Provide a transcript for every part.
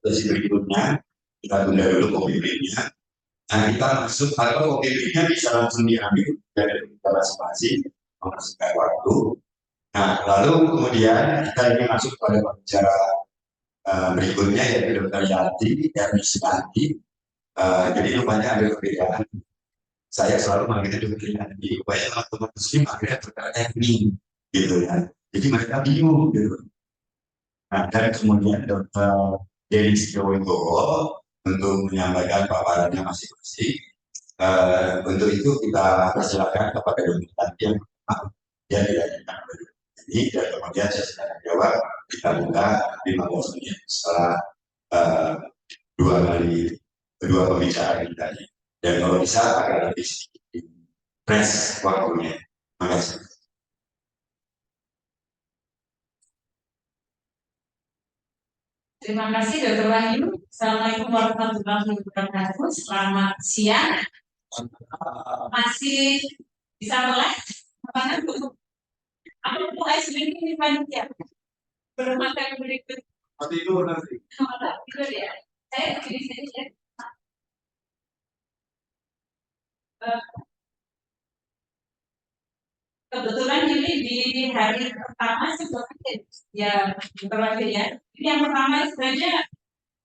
sesi berikutnya. Kita tunda dulu kopi-kopinya. Nah, kita masuk atau kopi-kopinya bisa langsung diambil dari partisipasi, mempersingkat waktu. Nah, lalu kemudian kita ini masuk pada pembicara berikutnya, yaitu Dr. Yati, Erniswanti. Jadi rupanya ada perbedaan. Saya selalu manggilnya Dr. Yati, supaya teman-teman muslim akhirnya Dr. Erni, gitu ya. Jadi mereka bingung, gitu. Nah, dan kemudian Dr. Denis Wibowo untuk menyampaikan paparannya masing-masing. Untuk itu kita persilakan kepada Dr. Yati yang dia dilanjutkan ini, dan kemudian saya sedang jawab. Kita buka 15 menit setelah kedua pembicaraan kita ini. Dan kalau bisa agak lebih sedikit press waktunya. Terima kasih. Terima kasih Dr. Wahyu. Assalamualaikum warahmatullahi wabarakatuh. Selamat siang. Masih bisa melek? Apakah Bu? Aku mulai sedikit di panitia. Belum akan berikut. Nanti itu nanti. Itu ya. Saya di sini ya. Kebetulan ini di hari pertama sebetulnya ya Dr. Wahyu ya. Ini yang pertama sebenarnya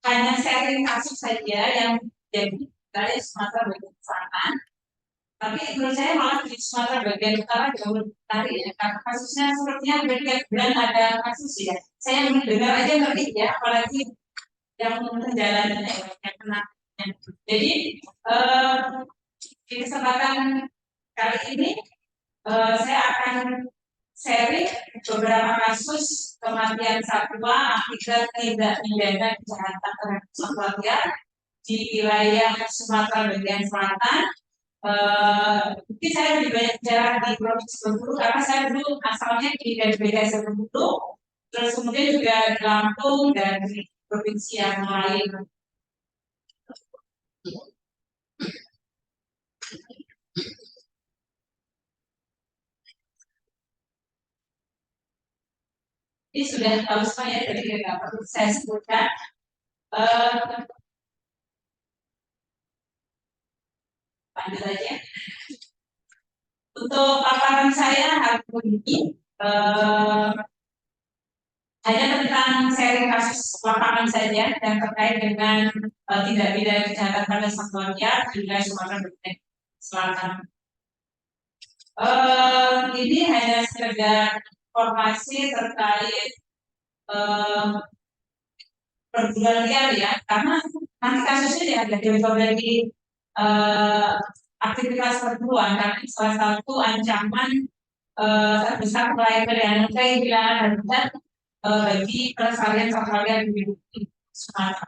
hanya sharing kasus saja yang jadi dari Sumatera bagian selatan. Tapi menurut saya malah di Sumatera bagian utara jauh lebih menarik ya, karena kasusnya sepertinya tiap bulan ada kasus ya. Saya mendengar aja ngerti ya, apalagi yang menjalani yang kena. Jadi di kesempatan kali ini saya akan sharing beberapa kasus kematian satwa akibat tindak pidana kejahatan terhadap satwa di wilayah Sumatera bagian selatan. Mungkin saya lebih banyak bicara di Provinsi Bengkulu karena saya dulu asalnya dari BKS Bengkulu, terus kemudian juga di Lampung dan di provinsi yang lain. Ini sudah tahu semuanya, jadi nggak perlu saya sebutkan. Lanjut aja. Untuk paparan saya hari ini hanya tentang sharing kasus lapangan saja dan terkait dengan tindak pidana kejahatan pada satwa liar di wilayah Sumatera bagian selatan. Ini hanya sekedar informasi terkait perburuan liar ya, karena nanti kasusnya ada dari aktivitas perburuan, karena salah satu ancaman terbesar kehilangan habitat bagi pelestarian satwa liar di Sumatera.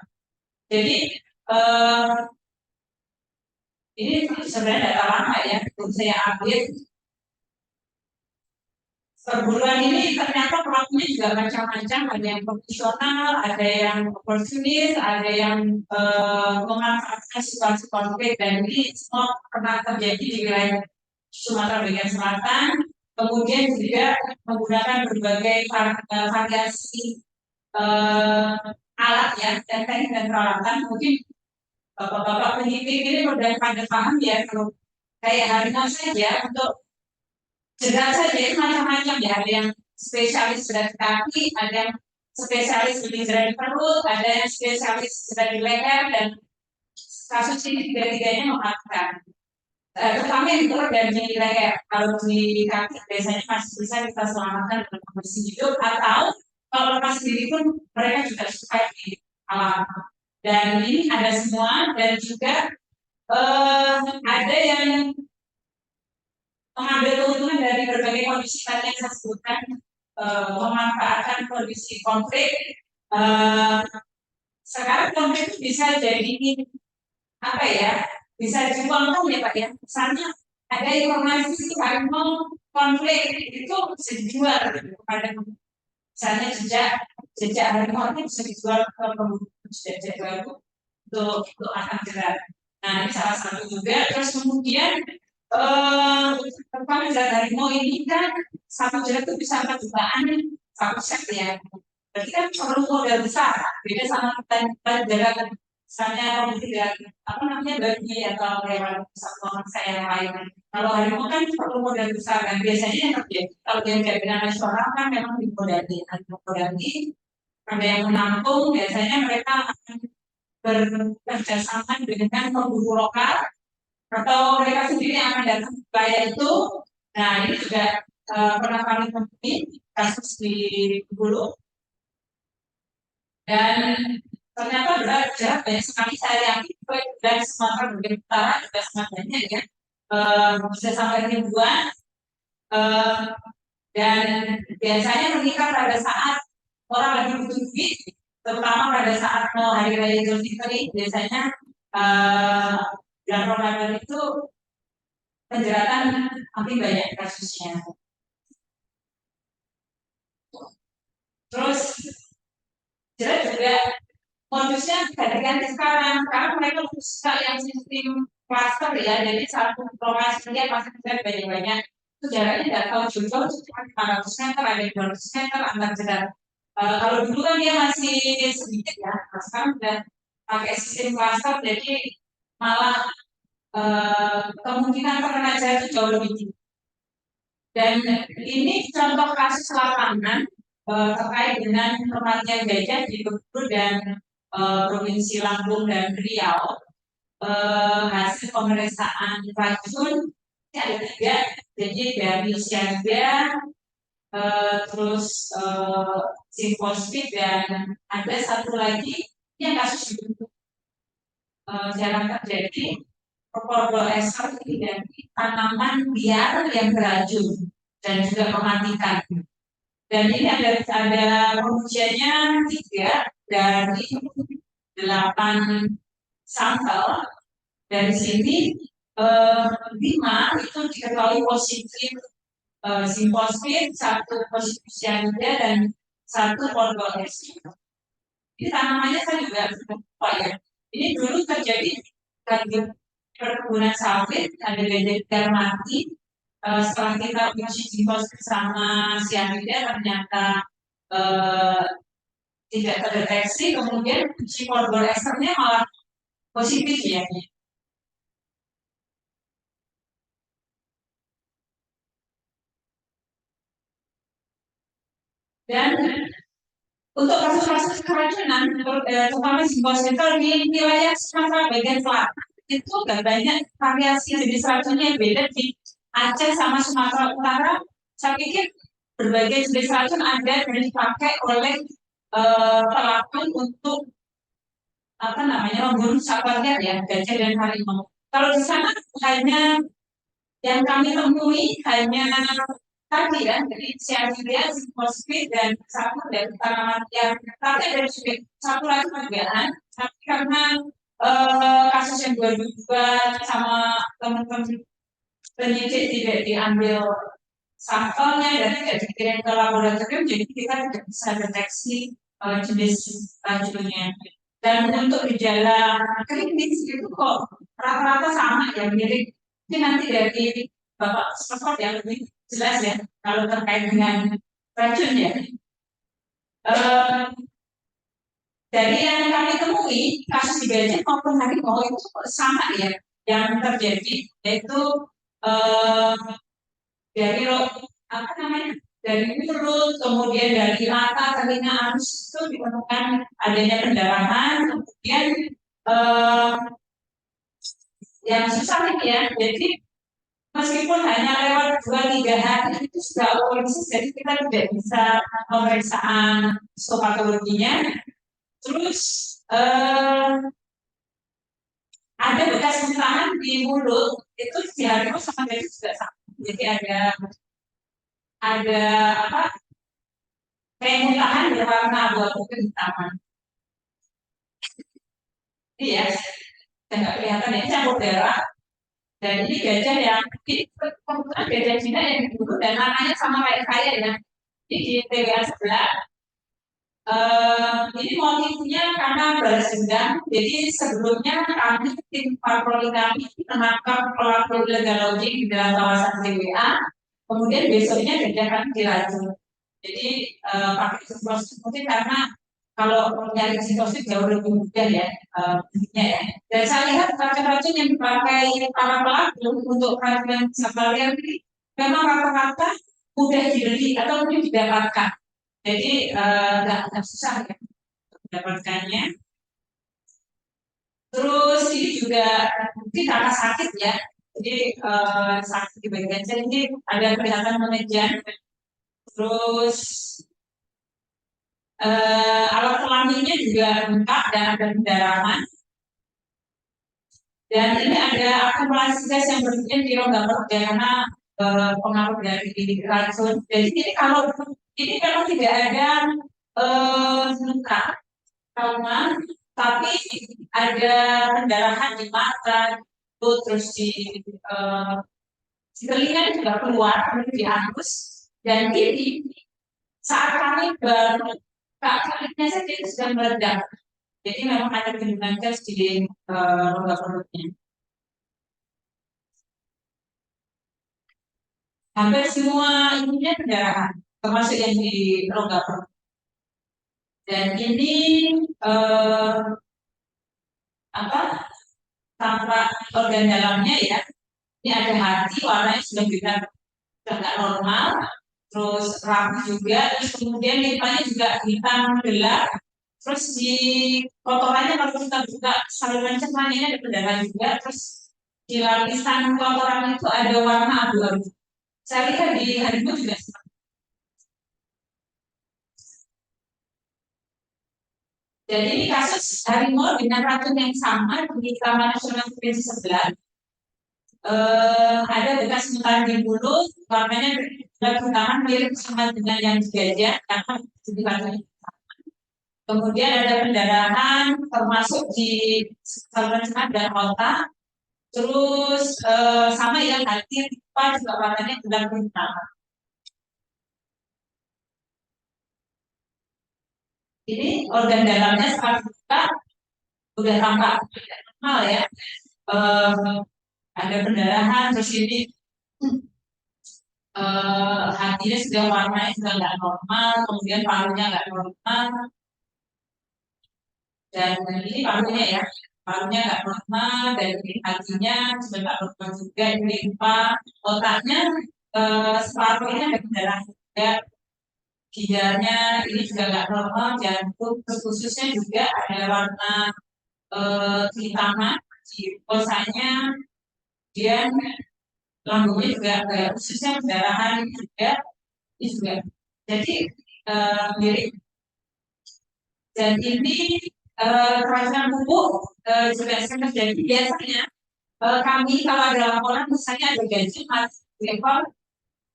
Jadi ini sebenarnya data lama ya, untuk saya update. Perburuan ini ternyata pelakunya juga macam-macam, ada yang profesional, ada yang oportunis, ada yang memanfaatkan situasi konflik, dan ini semua pernah terjadi di wilayah Sumatera bagian selatan. Kemudian juga menggunakan berbagai variasi alat ya, dan teknik dan peralatan. Mungkin bapak-bapak penyidik ini udah pada paham ya, kalau kayak harimau saja untuk jerat saja itu macam-macam ya, ada yang spesialis jerat kaki, ada yang spesialis di jerat perut, ada yang spesialis jerat di leher, dan kasus ini tiga-tiganya memakan. Terutama yang perut dan di leher. Kalau di kaki biasanya masih bisa kita selamatkan dengan kondisi hidup, atau kalau lepas diri pun mereka juga suka di alam. Dan ini ada semua, dan juga ada yang mengambil keuntungan dari berbagai kondisi tadi yang saya sebutkan, memanfaatkan kondisi konflik. Sekarang konflik bisa jadi apa ya? Bisa dicontoh ya Pak ya. Misalnya ada informasi harimau konflik itu bisa dijual kepada misalnya jejak harimau itu bisa dijual ke jejak baru untuk akan jerat. Nah ini salah satu juga. Terus kemudian tentang jerat harimau ini kan satu jerat itu bisa 4 jutaan satu set ya. Berarti kan perlu modal besar, beda sama pelajaran misalnya tidak apa namanya babi atau hewan satwa saya yang lain. Kalau harimau kan perlu modal besar dan biasanya yang terjadi kalau yang jaminan nasional kan memang dimodali, ada yang menampung, biasanya mereka akan bekerjasama dengan pemburu lokal atau mereka sendiri yang akan datang ke wilayah itu. Nah ini juga pernah kami temui kasus di Bulu dan ternyata berat banyak sekali. Saya yakin dari Sumatera bagian utara juga sangat banyak ya, bisa sampai ribuan, dan biasanya menikah pada saat orang lagi butuh duit, terutama pada saat mau hari raya Idul Fitri. Biasanya bulan Ramadan itu penjeratan hampir banyak kasusnya. Terus jelas juga modusnya ganti-ganti sekarang karena mereka lebih suka yang sistem cluster ya, jadi satu lokasi dia pasti banyak-banyak, itu jaraknya nggak tahu jauh cuma 500 meter, ada 200 meter antar jerat. Kalau dulu kan dia masih sedikit ya, sekarang udah pakai sistem cluster, jadi malah kemungkinan terkena jarak itu jauh lebih tinggi. Dan ini contoh kasus lapangan terkait dengan kematian gajah di Bengkulu dan Provinsi Lampung dan Riau. Hasil pemeriksaan racun ada 3, jadi dari cyanida, terus simfosfit, dan ada satu lagi yang kasus itu jarang terjadi, ester dari tanaman liar yang beracun dan juga mematikan. Dan ini ada pengujiannya 3 dari 8 sampel. Dari sini 5 itu diketahui positif simfosfit, 1 positif cyanida, dan 1 ester. Ini tanamannya saya juga lupa ya. Ini dulu terjadi di perkebunan sawit, ada gajah mati. Setelah kita uji simfosfit sama cyanida ternyata tidak terdeteksi, kemudian uji esternya malah positif ya. Dan untuk kasus-kasus keracunan, terutama simfosfit di wilayah Sumatera bagian selatan itu gak banyak variasi jenis racunnya yang beda. Di Aceh sama Sumatera Utara, saya pikir berbagai jenis racun ada dan dipakai oleh pelaku untuk apa namanya membunuh satwa liar ya, gajah dan harimau. Kalau di sana hanya yang kami temui hanya tadi ya, jadi cyanida, simfosfit, dan 1 dari tanaman yang tapi ada juga 1 lagi perbedaan, tapi karena kasus yang 2002 sama teman-teman penyidik tidak diambil sampelnya dan tidak dikirim ke laboratorium, jadi kita tidak bisa deteksi jenis racunnya. Dan untuk gejala klinis itu kok rata-rata sama ya, mirip. Ini nanti dari Bapak Stefan yang lebih jelas ya kalau terkait dengan racunnya. Dari yang kami temui kasus di gajah maupun harimau itu sama ya yang terjadi, yaitu dari apa namanya dari mulut, kemudian dari mata, telinga, anus itu ditemukan adanya pendarahan, kemudian yang susah ini ya, jadi meskipun hanya lewat 2-3 hari itu sudah otomatis, jadi kita tidak bisa pemeriksaan histopatologinya. Terus ada bekas muntahan di mulut, itu di harimau sama gajah juga sama. Jadi ada apa? Kayak muntahan berwarna abu-abu kehitaman. Iya, nggak kelihatan ya, campur darah. Dan ini gajah yang ini kebetulan gajah Cina yang diburu dan namanya sama kayak saya ya. Ini di TWA sebelah. Ini motifnya karena balas dendam. Jadi sebelumnya kami tim patroli kami menangkap pelaku illegal logging di dalam kawasan TWA. Kemudian besoknya gajah kami diracun. Jadi pakai sitosit mungkin karena kalau nyari sitosit jauh lebih mudah ya, ya. Dan saya lihat racun-racun yang dipakai para pelaku untuk keracunan satwa liar ini memang rata-rata mudah dibeli atau mudah didapatkan. Jadi nggak susah ya mendapatkannya. Terus ini juga mungkin karena sakit ya, jadi sakit di bagian sini ini ada kelihatan menejan. Terus alat kelaminnya juga lengkap dan ada pendarahan. Dan ini ada akumulasi gas yang berlebihan di rongga perut karena pengaruh dari racun. Jadi ini kalau ini memang tidak ada luka trauma, tapi ada pendarahan di mata, terus di telinga juga keluar, di anus, dan ini saat kami kakaknya saja itu sudah meledak. Jadi memang ada kandungan gas di rongga perutnya. Hampir semua ininya pendarahan, termasuk yang di rongga perut. Dan ini tampak organ dalamnya ya. Ini ada hati, warnanya sudah nggak normal, terus rapuh juga, terus kemudian limpahnya juga hitam gelap, terus di kotorannya kalau kita buka saluran cernanya ini ada pendarahan juga, terus di lapisan kotoran itu ada warna abu-abu. Saya lihat di harimau juga seperti. Jadi ini kasus harimau dengan racun yang sama di Taman Nasional Provinsi Sebelah. Ada bekas mutan di mulut, warnanya terutama mirip sama dengan yang di gajah karena di kemudian ada pendarahan termasuk di saluran cerna dan otak. Terus sama yang hati lupa juga warnanya gelap hitam. Ini organ dalamnya sekarang kita udah tampak normal ya. Ada pendarahan terus ini hatinya sudah warnanya sudah nggak normal, kemudian parunya nggak normal, dan ini parunya ya, parunya nggak normal, dan ini hatinya sudah nggak normal juga, ini limpa, otaknya separuhnya ada pendarahan juga, ginjalnya ini juga nggak normal, jantung khususnya juga ada warna kehitaman di pulsanya, dan lambungnya juga khususnya pendarahan juga, ini juga. Jadi mirip. Dan ini keracunan pupuk juga sering terjadi biasanya. Kami kalau ada laporan misalnya ada gajah mati ekor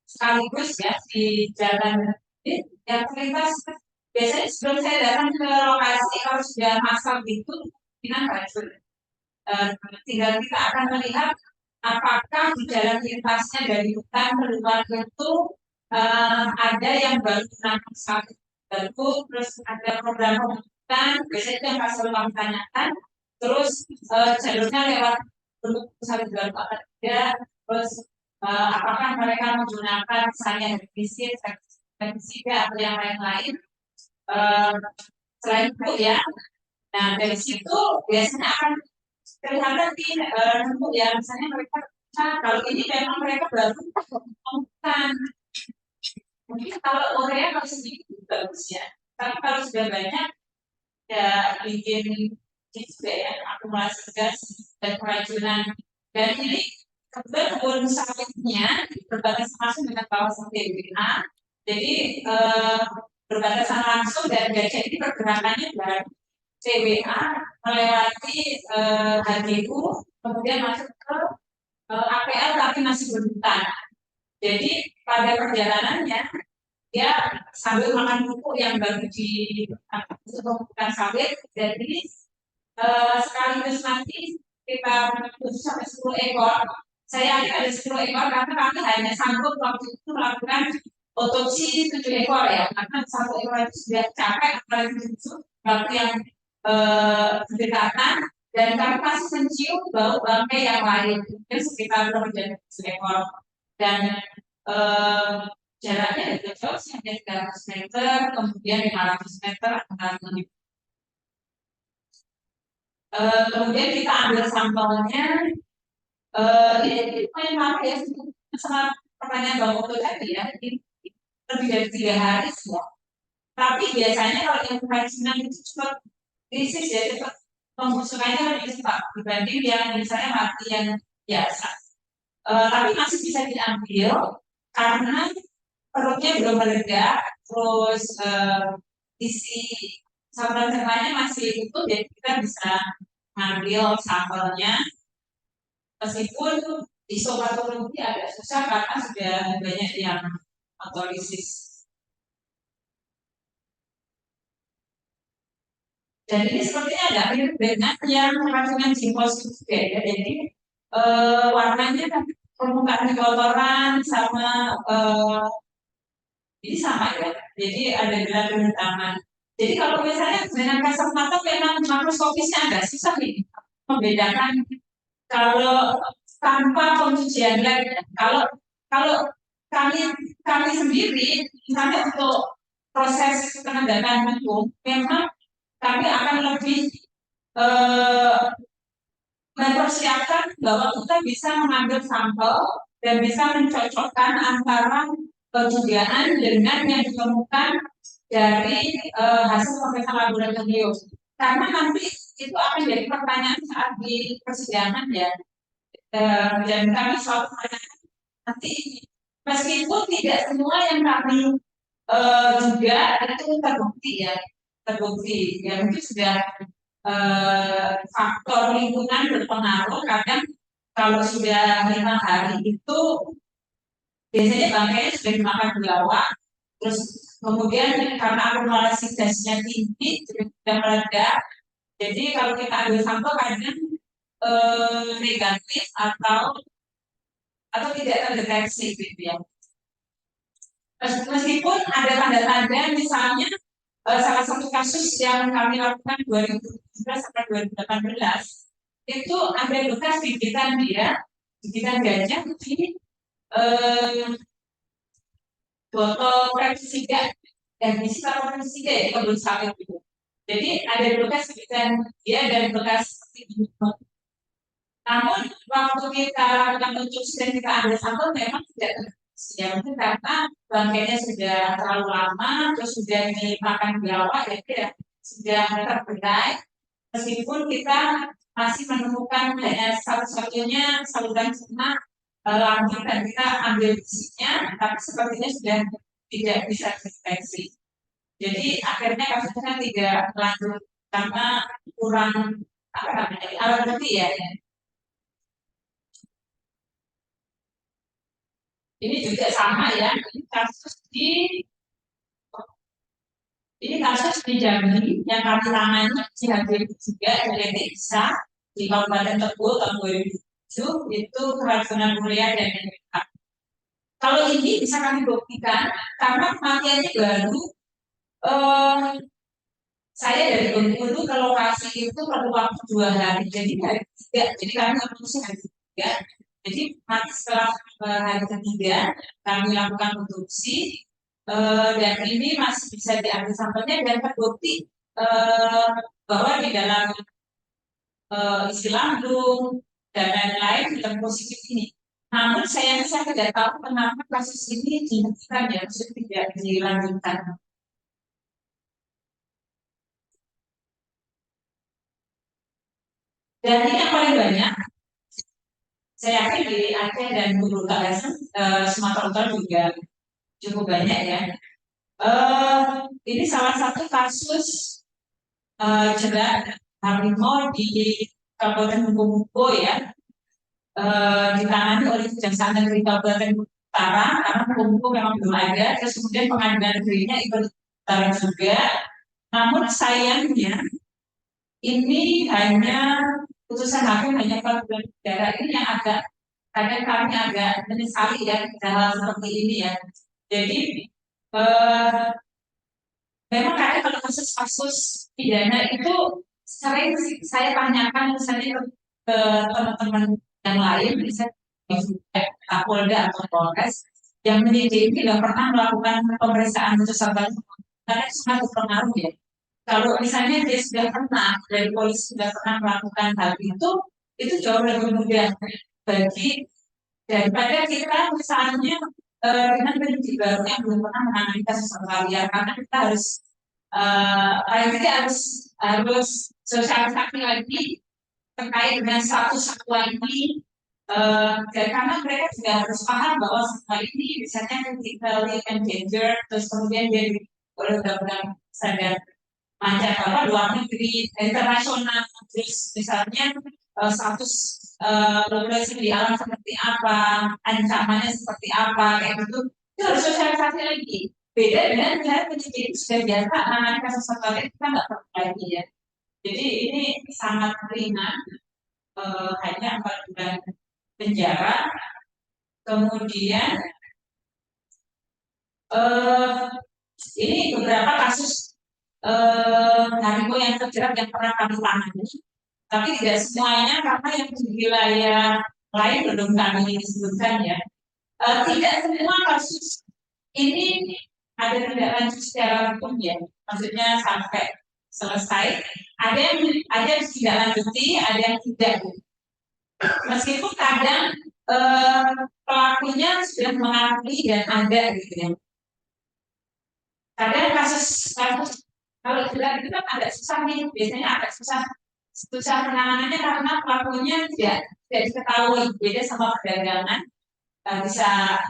sekaligus ya di jalan yang terlintas, biasanya sebelum saya datang ke lokasi kalau sudah masal itu kita racun. Tinggal kita akan melihat apakah di jalan lintasnya dari hutan keluar itu ada yang baru menangkap satu baru, terus ada program pembentukan, biasanya itu yang pasal kami tanyakan, terus jalurnya lewat satu jalan ada, terus apakah mereka menggunakan misalnya herbisida atau yang lain-lain, selain itu ya. Nah dari situ biasanya akan kelihatan di bentuk ya, misalnya mereka kalau ini memang mereka baru menemukan. Mungkin kalau urea kalau sedikit bagus ya, tapi kalau sudah banyak ya bikin juga ya akumulasi gas dan keracunan. Dan ini kebetulan kebun sawitnya berbatasan langsung dengan kawasan TBA, jadi berbatasan langsung dan gajah ini pergerakannya dari TBA melewati HDU kemudian masuk ke APL tapi masih berhutan. Jadi pada perjalanannya dia sambil makan pupuk yang baru ditumpukan sawit, jadi sekaligus nanti kita 7 sampai 10 ekor. Saya ada 10 ekor karena kami hanya sanggup waktu itu melakukan otopsi 7 ekor ya, karena 1 ekor itu sudah capek apalagi 7 waktu yang berdekatan, dan kami masih mencium bau bangkai yang lain, mungkin sekitar lebih dari 7 ekor. Dan jaraknya dari jauh sampai 300 meter, kemudian 500 meter akan kemudian kita ambil sampelnya. Ini memang ya sama pertanyaan Bang Oto tadi ya, ini lebih dari 3 hari semua. Tapi biasanya kalau yang keracunan itu cepat krisis ya, cepat pembusukannya lebih cepat dibanding yang misalnya mati yang biasa. Tapi masih bisa diambil karena perutnya belum meledak, terus isi saluran cernanya masih utuh, jadi kita bisa ngambil sampelnya. Meskipun isopatologi agak susah karena sudah banyak yang otolisis. Dan ini sepertinya agak mirip dengan yang keracunan simposium juga ya. Jadi warnanya kan permukaan kotoran sama ini sama ya. Jadi ada gelar taman. Jadi kalau misalnya dengan kasat mata memang makroskopisnya agak susah nih membedakan kalau tanpa pencucian lab. Kalau kalau kami kami sendiri misalnya untuk proses penegakan hukum memang kami akan lebih mempersiapkan bahwa kita bisa mengambil sampel dan bisa mencocokkan antara dugaan dengan yang ditemukan dari hasil pemeriksaan laboratorium. Karena nanti itu akan jadi pertanyaan saat di persidangan ya. Dan kami selalu menanyakan nanti meskipun tidak semua yang kami juga itu terbukti ya, terbukti ya mungkin sudah faktor lingkungan berpengaruh. Kadang kalau sudah 5 hari itu biasanya bangkainya sudah dimakan biawak, terus kemudian karena akumulasi gasnya tinggi sudah meledak. Jadi kalau kita ambil sampel kadang negatif atau tidak terdeteksi gitu ya. Meskipun ada tanda-tanda misalnya salah satu kasus yang kami lakukan 2017 sampai 2018 itu ada bekas gigitan gigitan gajah di botol pestisida dan isi pestisida ya kebun sawit itu. Jadi ada bekas gigitan dia dan bekas seperti namun waktu kita lakukan pencucian dan kita ambil sampel memang tidak ya mungkin karena bangkainya sudah terlalu lama terus sudah dimakan biawak jadi ya sudah terberai. Meskipun kita masih menemukan hanya satu-satunya saluran cerna lambung dan kita ambil bisinya, tapi sepertinya sudah tidak bisa dideteksi. Jadi akhirnya kasusnya tidak lanjut karena kurang apa namanya alat bukti ya. Ini juga sama ya, ini kasus di Jambi yang kami tangani di hadir juga dari desa di Kabupaten Tebo tahun 2007 itu keracunan urea dan NPK. Kalau ini bisa kami buktikan karena kematiannya baru saya dari Bengkulu ke lokasi itu perlu waktu 2 hari, jadi hari ketiga, jadi kami otopsi hari ketiga. Jadi mati setelah hari ketiga kami lakukan otopsi dan ini masih bisa diambil sampelnya dan terbukti bahwa di dalam isi lambung dan lain-lain dalam positif ini. Namun saya tidak tahu kenapa kasus ini dihentikan ya, maksudnya tidak dilanjutkan. Dan ini yang paling banyak, saya yakin di Aceh dan Bulu Kawasan Sumatera Utara juga cukup banyak ya. Ini salah satu kasus jerat harimau di Kabupaten Bengkulu ya, ditangani oleh Kejaksaan Negeri Kabupaten Utara karena Bengkulu memang belum ada. Terus kemudian pengadilan negerinya ikut Utara juga. Namun sayangnya ini hanya putusan hakim hanya 4 bulan penjara. Ini yang agak kadang kami agak menyesali ya hal seperti ini ya. Jadi memang kadang kalau kasus-kasus pidana itu sering saya tanyakan misalnya ke teman-teman yang lain, misalnya Kapolda atau Polres, yang menyidik tidak pernah melakukan pemeriksaan tersangka karena itu sangat berpengaruh ya. Kalau misalnya dia sudah pernah dari polisi sudah pernah melakukan hal itu jauh lebih mudah bagi daripada kita misalnya dengan penyidik baru yang belum pernah menangani kasus liar karena kita harus paling tidak harus sosialisasi lagi terkait dengan status satuan ini dan karena mereka juga harus paham bahwa semua ini misalnya critically endangered terus kemudian dia oleh undang-undang standar pajak apa luar negeri internasional terus misalnya status populasi di alam seperti apa ancamannya seperti apa kayak gitu itu harus sosialisasi lagi beda dengan misalnya penyidik sudah biasa menangani kasus satu kita nggak perlu lagi ya jadi ini sangat ringan hanya 4 bulan penjara kemudian ini beberapa kasus narko yang terjerat yang pernah kami tangani tapi tidak semuanya karena yang di wilayah lain belum kami sebutkan ya tidak semua kasus ini ada tindak lanjut secara hukum ya maksudnya sampai selesai ada yang tidak lanjuti ada yang tidak meskipun kadang pelakunya sudah mengakui dan ada gitu ya kadang kasus kalau jelas itu kan agak susah nih biasanya agak susah penanganannya karena pelakunya tidak diketahui beda sama perdagangan bisa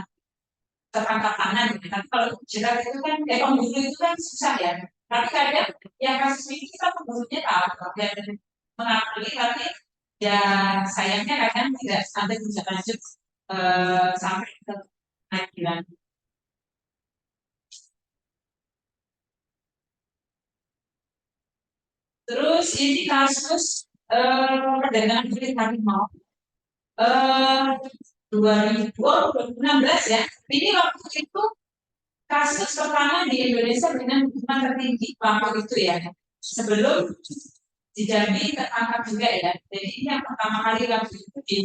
tertangkap tangan gitu. Tapi kalau jelas itu kan kayak pembunuh itu kan susah ya. Tapi kadang yang kasus ini kita pembunuhnya tahu dan mengakui tapi ya sayangnya kadang tidak sampai bisa lanjut sampai ke pengadilan. Terus ini kasus perdagangan kulit harimau 2016 ya. Ini waktu itu kasus pertama di Indonesia dengan hukuman tertinggi waktu itu ya. Sebelum di Jambi tertangkap juga ya. Jadi ini yang pertama kali waktu itu di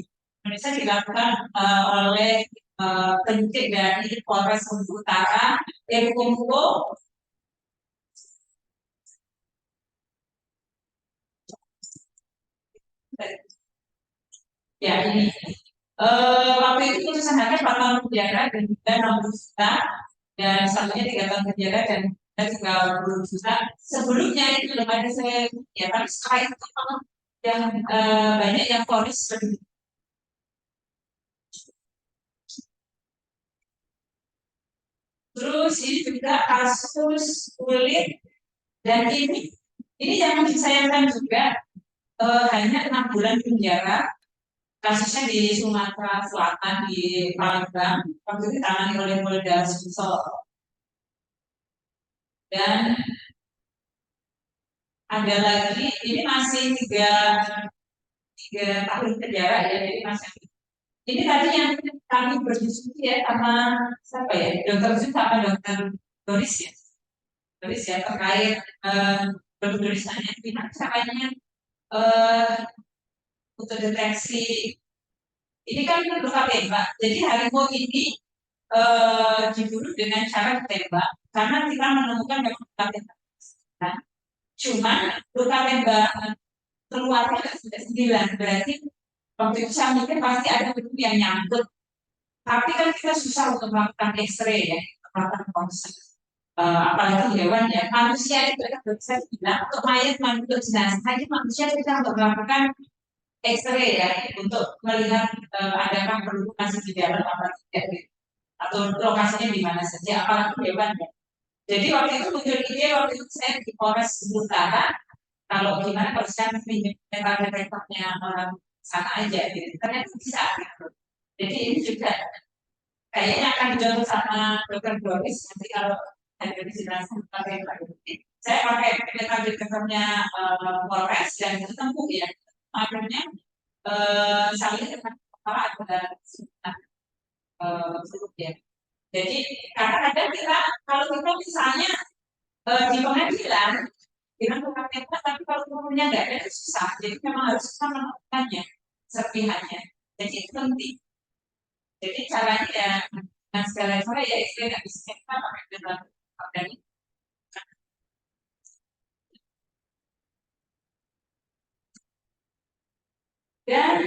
Indonesia dilakukan oleh penyidik dari Polres Maluku Utara, Kumpo. Ya ini waktu itu putusan hakim 4 tahun penjara dan juga 60 juta dan satunya 3 tahun penjara dan 30 juta. Sebelumnya itu belum ada saya ya tapi setelah itu yang banyak yang vonis lebih. Terus ini juga kasus kulit dan ini yang disayangkan juga hanya 6 bulan penjara kasusnya di Sumatera Selatan di Palembang waktu itu ditangani oleh Polda Sumsel dan ada lagi ini masih tiga tahun penjara ya jadi masih ini tadi yang kami berdiskusi ya sama siapa ya dokter Zul sama dokter Doris ya terkait dokter Doris tanya gimana caranya untuk deteksi ini kan luka tembak jadi harimau ini dibunuh dengan cara ditembak karena kita menemukan memang luka tembak nah, cuma luka tembak keluarnya sudah 9 berarti waktu itu saya mikir pasti ada bentuk yang nyangkut tapi kan kita susah untuk melakukan X-ray ya melakukan konsen apalagi hewan ya manusia itu kan saya bilang untuk mayat untuk jenazah hanya manusia kita untuk melakukan X-ray ya untuk melihat adakah penduduk masih di dalam apa tidak gitu. Atau lokasinya di mana saja apalagi hewan ya jadi waktu itu muncul ide waktu itu saya di Polres Utara kalau gimana kalau saya pinjam metal detektornya orang sana aja gitu ternyata bisa gitu jadi ini juga kayaknya akan dicontoh sama dokter Doris nanti kalau ada dijelaskan pakai saya pakai metal detektornya Polres dan ketemu ya akhirnya saya lihat apa ada ya jadi kadang-kadang kita kalau kita misalnya di pengadilan dengan bukan tempat tapi kalau turunnya nggak ada susah jadi memang harus kita menemukannya serpihannya jadi itu penting jadi caranya ya Nah sekali lagi ya istri nggak bisa kita pakai dalam organik. Dan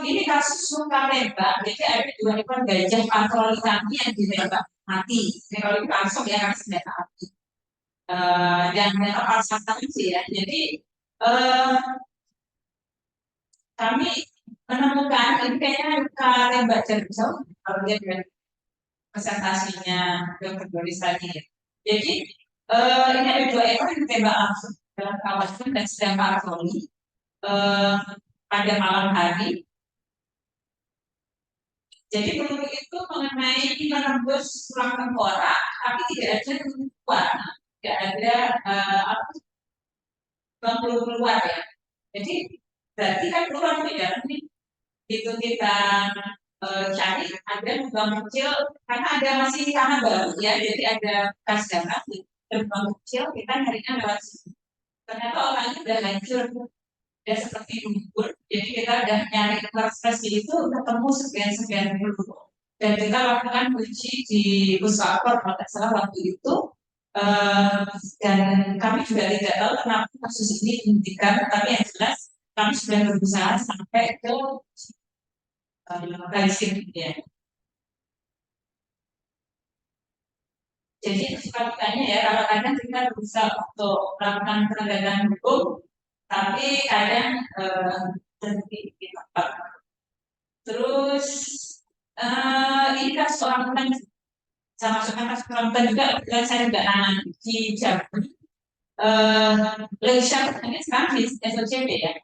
ini kasus suka tembak, jadi ada 2 ekor gajah patroli kami yang ditembak mati. Ini kalau itu langsung ya karena senjata api. Dan mereka pasang sih ya. Jadi eh, kami menemukan ini kayaknya luka tembak jarak jauh kalau dia dari presentasinya dokter Doris tadi ya. Jadi ini ada 2 ekor yang ditembak langsung dalam kawasan dan sedang patroli eh, pada malam hari. Jadi peluru itu mengenai menembus tulang tengkorak, tapi tidak ada keluar, tidak ada apa peluru keluar ya. Jadi berarti kan keluar tidak nih. Itu kita cari ada lubang kecil karena ada masih tanah baru ya, jadi ada bekas darah dan lubang kecil kita nyarinya lewat situ. Ternyata orangnya udah hancur, udah seperti gugur. Jadi kita udah nyari seperti itu ketemu sekian peluru dan kita lakukan uji di puslapor kalau tidak salah waktu itu. Dan kami juga tidak tahu kenapa kasus ini dihentikan, tapi yang jelas kami sudah berusaha sampai ke pricing ya. Jadi kesulitannya ya, kadang-kadang kita berusaha untuk melakukan penegakan hukum, tapi kadang berhenti di tempat. Terus ini kan seorang teman, sama seorang teman juga, kebetulan saya juga anak di Jambi. Leisure ini sekarang di SOCB ya.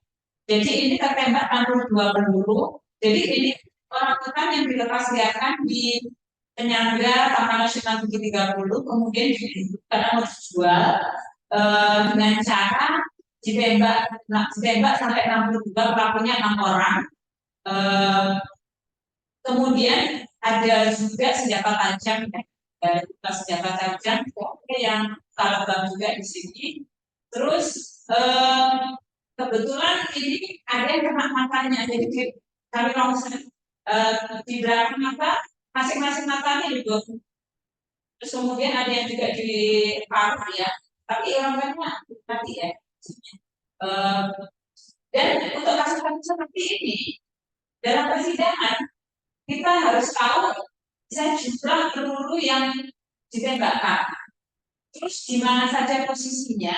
Jadi ini tertembak 62 peluru. Jadi ini orang utan yang dilepas liarkan di penyangga Taman Nasional Bukit 30, kemudian karena mau dijual dengan cara ditembak sampai 62, pelakunya 6 orang. Kemudian ada juga senjata tajam ya, senjata tajam yang kalabang juga di sini. Terus kebetulan ini ada yang kena matanya, jadi kami langsung di belakang mata masing-masing matanya juga. Terus kemudian ada yang juga di paru ya, tapi orangnya mati ya. Dan untuk kasus-kasus seperti ini dalam persidangan kita harus tahu jumlah peluru yang ditembakkan, terus di mana saja posisinya,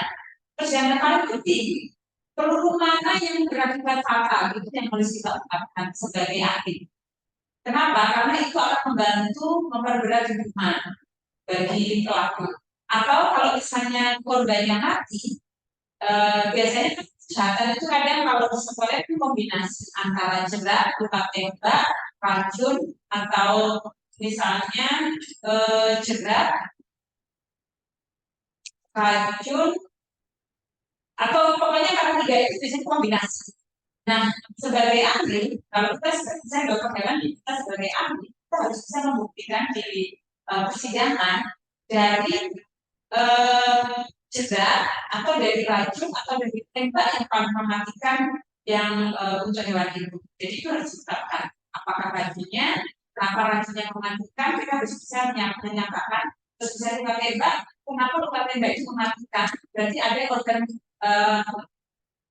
terus yang paling penting peluru mana yang berakibat fatal itu yang harus kita ungkapkan sebagai ahli. Kenapa? Karena itu akan membantu memperberat hukuman bagi pelaku. Atau kalau misalnya korbannya mati, biasanya kejahatan itu kadang kalau di sekolah itu kombinasi antara jerat, luka tembak, racun, atau misalnya jerat, racun, atau pokoknya karena 3 itu biasanya kombinasi. Nah, sebagai ahli, kalau kita, saya dokter hewan, kita sebagai ahli, kita harus bisa membuktikan di persidangan dari jerat atau dari racun atau dari tembak yang paling mematikan yang untuk hewan itu. Jadi itu harus ditetapkan apakah racunnya, kenapa racunnya mematikan, kita harus bisa menyatakan. Terus bisa luka tembak, kenapa luka tembak itu mematikan? Berarti ada organ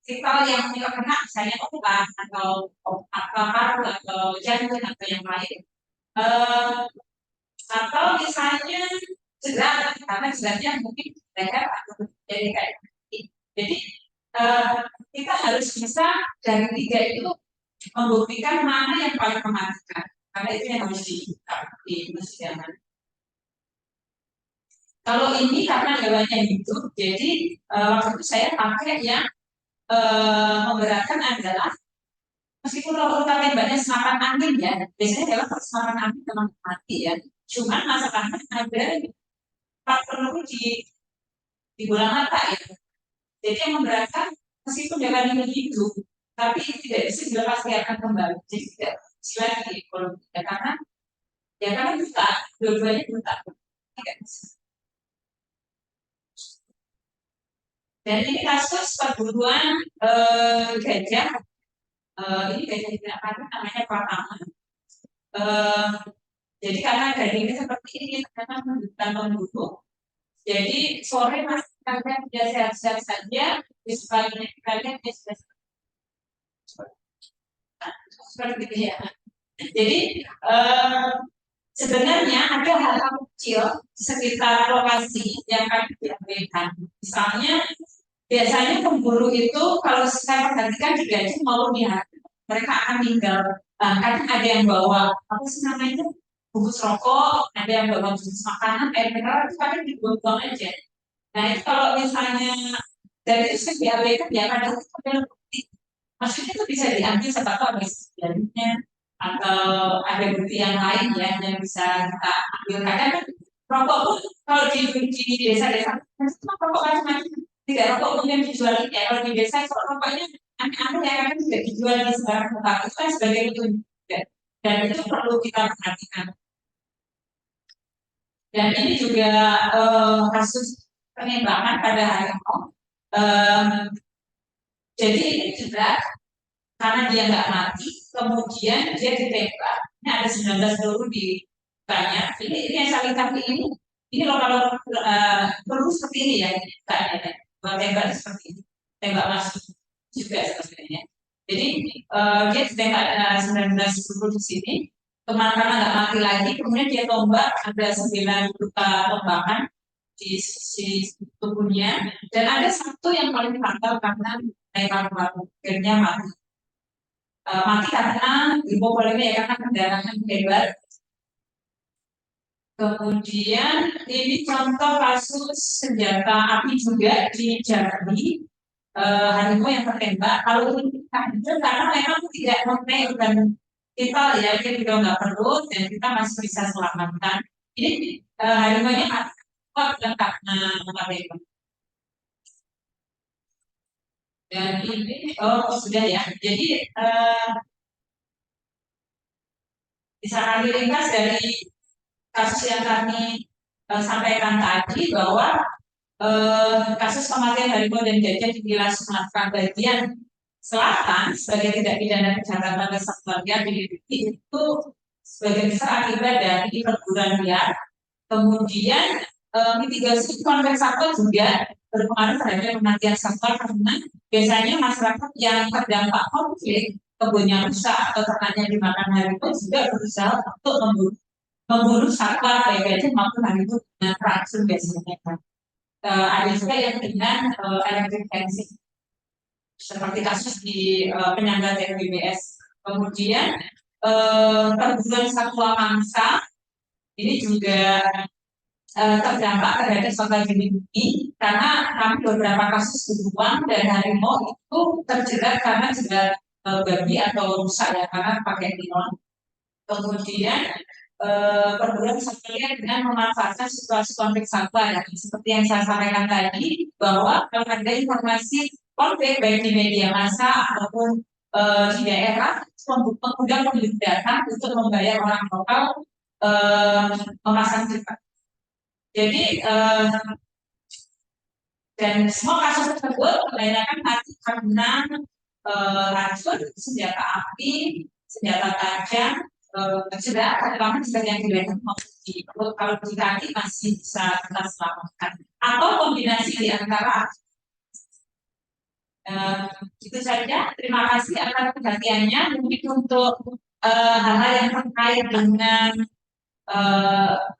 vital yang kena, misalnya otak atau paru atau jantung atau yang lain. Atau misalnya jerat, karena jeratnya mungkin leher atau jadi kayak ini. Jadi kita harus bisa dari 3 itu membuktikan mana yang paling mematikan, karena itu yang harus di persidangan. Kalau ini karena hewannya hidup, jadi waktu itu saya pakai yang memberatkan adalah meskipun kalau luka tembaknya senapan angin ya, biasanya hewan kalau senapan angin memang mati ya. Cuman masalahnya ada 4 peluru di bola mata ya. Jadi yang memberatkan meskipun hewan ini hidup, tapi tidak bisa dilepas liarkan kembali. Jadi tidak bisa lagi kalau ya karena buta, dua-duanya buta, tidak bisa. Dan ini kasus perburuan gajah. Ini gajah tidak pakai namanya Pratama. Jadi karena dagingnya seperti ini, karena menunjukkan pemburu. Jadi sore masih kalian dia sehat-sehat saja, di paginya kalian dia sudah seperti itu ya. Jadi sebenarnya ada hal-hal kecil di sekitar lokasi yang kami diabaikan. Misalnya, biasanya pemburu itu kalau saya perhatikan di Gaji maupun di Hati, mereka akan tinggal. Kadang ada yang bawa apa sih namanya, bungkus rokok, ada yang bawa bungkus makanan, air mineral, itu kadang dibuang-buang aja. Nah itu kalau misalnya dari itu diabaikan ya kadang itu adalah bukti. Maksudnya itu bisa diambil siapa tahu ada sebenarnya atau ada bukti yang lain ya yang bisa kita ambil. Kadang kan rokok pun kalau di desa-desa itu rokok macam-macam, tidak rokok umum yang dijual ya. Kalau di desa kalau rokoknya aneh-aneh ya kan tidak dijual di sembarang tempat, itu kan sebagai itu juga. Dan itu perlu kita perhatikan. Dan ini juga kasus penembakan pada harimau. Jadi ini juga karena dia nggak mati, kemudian dia ditembak. Ini ada 19 peluru di banyak. Ini yang saling kaki ini loh kalau peluru seperti ini ya, kayaknya. Kalau tembak seperti ini, tembak masuk juga sebenarnya. Jadi dia ditembak 19 peluru di sini. Kemana karena nggak mati lagi, kemudian dia tombak ada 9 luka tembakan di sisi tubuhnya, dan ada satu yang paling fatal karena tembak paru, akhirnya mati. Mati karena hipovolemia ya, karena pendarahan hebat. Kemudian ini contoh kasus senjata api juga di Jambi, harimau yang tertembak. Kalau ini hancur karena memang tidak mengenai organ vital ya, dia juga nggak perlu dan kita masih bisa selamatkan. Ini harimau-nya bukan karena mereka. Dan ini sudah ya. Jadi bisa kami ringkas dari kasus yang kami sampaikan tadi bahwa kasus kematian harimau dan gajah di wilayah Sumatera bagian selatan sebagai tindak pidana kejahatan pada satwa liar itu sebagian besar akibat dari perburuan liar. Kemudian mitigasi konflik satwa juga berpengaruh terhadap kematian satwa karena biasanya masyarakat yang terdampak konflik, kebunnya rusak atau ternaknya dimakan harimau juga berusaha untuk memburu satwa baik gajah maupun harimau dengan racun biasanya. Ada juga yang dengan electric fencing seperti kasus di penyangga TBBS. Kemudian perburuan satwa mangsa ini juga terdampak terhadap satwa dilindungi karena kami beberapa kasus buruan dan harimau itu terjerat karena jerat babi atau rusak ya karena pakai nilon. Kemudian perburuan satwa liar dengan memanfaatkan situasi konflik satwa ya, seperti yang saya sampaikan tadi bahwa kalau ada informasi konflik baik di media massa ataupun di daerah mengundang penduduk datang untuk membayar orang lokal memasang jerat. Jadi dan semua kasus tersebut kebanyakan mati karena racun, senjata api, senjata tajam, cedera, terutama jika yang tidak di perut, kalau di kaki masih bisa kita selamatkan, atau kombinasi di antara. Itu saja. Terima kasih atas perhatiannya. Mungkin untuk hal-hal yang terkait dengan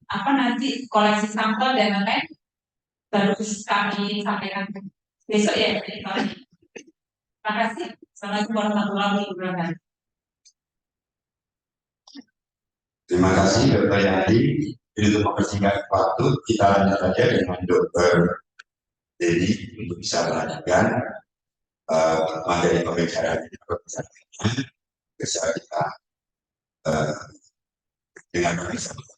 apa nanti koleksi sampel dan lain-lain baru kami sampaikan besok ya. Terima kasih. Assalamualaikum warahmatullahi wabarakatuh. Terima kasih Dr. Yandi. Jadi untuk mempersingkat waktu, kita lanjut saja dengan Dr. Dedi untuk bisa melanjutkan materi pembicaraan bisa kita dengan pemeriksaan.